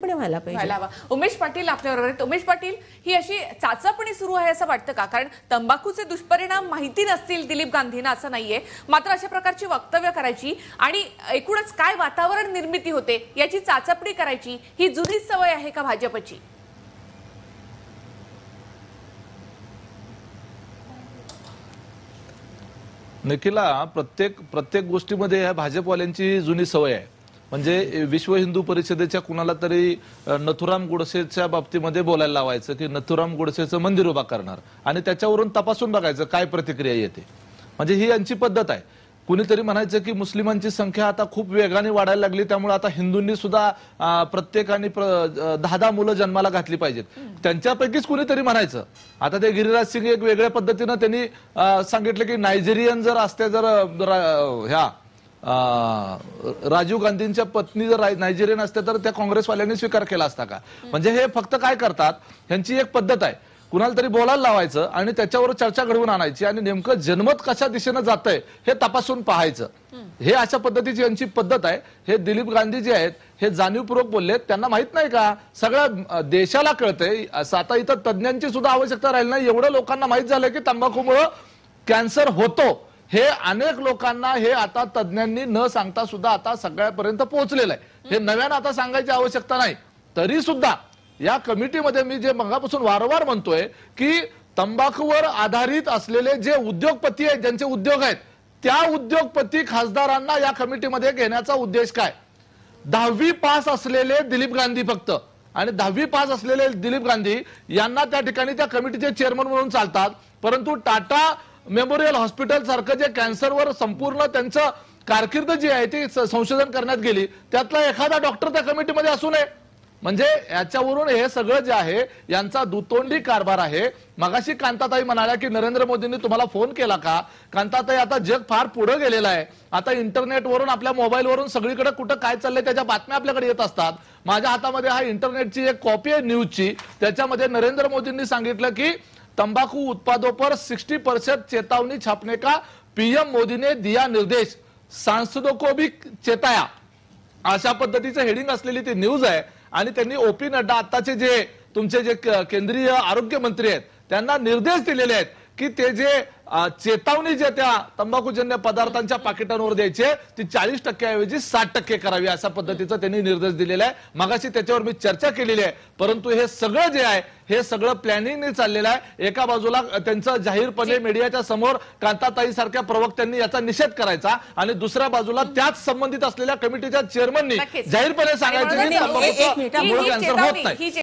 पण व्हायला पाहिजे. उमेश पाटील आपल्याबरोबर आहेत. उमेश पाटील, ही अशी चाचपणी सुरू आहे असं वाटतं का? कारण तंबाखूचे दुष्परिणाम माहिती नसतील दिलीप गांधींना असं नाहीये, मात्र अशा प्रकारची वक्तव्य करायची आणि एकूणच काय वातावरण निर्मिती होते याची चाचपणी करायची ही जुनी सवय आहे का भाजपची? निखिला, प्रत्येक गोष्टीमध्ये भाजपवाल्यांची जुनी सवय आहे. म्हणजे विश्व हिंदू परिषदेच्या कुणाला तरी नथुराम गोडसेच्या बाबतीमध्ये बोलायला लावायचं की नथुराम गोडसेचं मंदिर उभा करणार आणि त्याच्यावरून तपासून बघायचं काय प्रतिक्रिया येते. म्हणजे ही यांची पद्धत आहे. कुणीतरी म्हणायचं की मुस्लिमांची संख्या आता खूप वेगाने वाढायला लागली, त्यामुळे आता हिंदूंनी सुद्धा प्रत्येकाने 10 मुलं जन्माला घातली पाहिजेत. त्यांच्यापैकीच कुणीतरी म्हणायचं. आता ते गिरिराज सिंग एक वेगळ्या पद्धतीनं त्यांनी सांगितलं की नायजेरियन जर असते, जर ह्या राजीव गांधींच्या पत्नी जर नायजेरियन असते तर त्या काँग्रेसवाल्यांनी स्वीकार केला असता का? म्हणजे हे फक्त काय करतात, ह्यांची एक पद्धत आहे. कुणाला तरी बोलायला लावायचं आणि त्याच्यावर चर्चा घडवून आणायची आणि नेमकं जनमत कशा दिशेने जातंय हे तपासून पाहायचं. हे अशा पद्धतीची यांची पद्धत आहे. हे दिलीप गांधी जे आहेत हे जाणीवपूर्वक बोललेत. त्यांना माहित नाही का सगळ्या देशाला कळतंय. आता इथं तज्ञांची सुद्धा आवश्यकता राहिली नाही. एवढं लोकांना माहित झालंय की तंबाखूमुळे कॅन्सर होतो. हे अनेक लोकांना हे आता तज्ञांनी न सांगता सुद्धा आता सगळ्यापर्यंत पोहोचलेलं आहे. हे नव्यानं आता सांगायची आवश्यकता नाही. तरी सुद्धा या कमिटीमध्ये मी जे मगापासून वारंवार म्हणतोय की तंबाखूवर आधारित असलेले जे उद्योगपती आहेत, ज्यांचे उद्योग आहेत, त्या उद्योगपती खासदारांना या कमिटीमध्ये घेण्याचा उद्देश काय? 10वी पास असलेले दिलीप गांधी फक्त, आणि 10वी पास असलेले दिलीप गांधी यांना त्या ठिकाणी त्या कमिटीचे चेअरमन म्हणून चालतात. परंतु टाटा मेमोरियल हॉस्पिटल सारखं जे कॅन्सरवर संपूर्ण त्यांचं कारकीर्द जी आहे ती संशोधन करण्यात गेली, त्यातला एखादा डॉक्टर त्या कमिटीमध्ये असू नये. म्हणजे याच्यावरून हे सगळं जे आहे यांचा दुतोंडी कारभार आहे. मगाशी कांताताई म्हणाल्या की नरेंद्र मोदींनी तुम्हाला फोन केला का? कांताताई, आता जग फार पुढे गेलेलं आहे. आता इंटरनेटवरून आपल्या मोबाईलवरून सगळीकडे कुठं काय चाललंय त्याच्या बातम्या आपल्याकडे येत असतात. माझ्या हातामध्ये हा इंटरनेटची एक कॉपी आहे न्यूजची. त्याच्यामध्ये नरेंद्र मोदींनी सांगितलं की तंबाकू उत्पादों पर 60% चेतावनी छापने का पीएम मोदी ने दिया निर्देश, सांसदों को भी चेताया. अशा पद्धतीचं हेडिंग असलेली ती न्यूज आहे. आणि त्यांनी ओपी नड्डा आताचे जे तुमचे जे केंद्रीय आरोग्य मंत्री आहेत त्यांना निर्देश दिलेले आहेत की ते जे चेतावनी जे त्या तंबाखूजन्य पदार्थांच्या पाकिटांवर द्यायचे ती 40% ऐवजी 60% करावी, अशा पद्धतीचा त्यांनी निर्देश दिलेला आहे. मगाशी त्याच्यावर मी चर्चा केलेली आहे. परंतु हे सगळं जे आहे हे सगळं प्लॅनिंगने चाललेलं आहे. एका बाजूला त्यांचं जाहीरपणे मीडियाच्या समोर कांताताई सारख्या प्रवक्त्यांनी याचा निषेध करायचा आणि दुसऱ्या बाजूला त्याच संबंधित असलेल्या कमिटीच्या चेअरमननी जाहीरपणे सांगायचं की तंबाखूचा मूळ कॅन्सर होत नाही.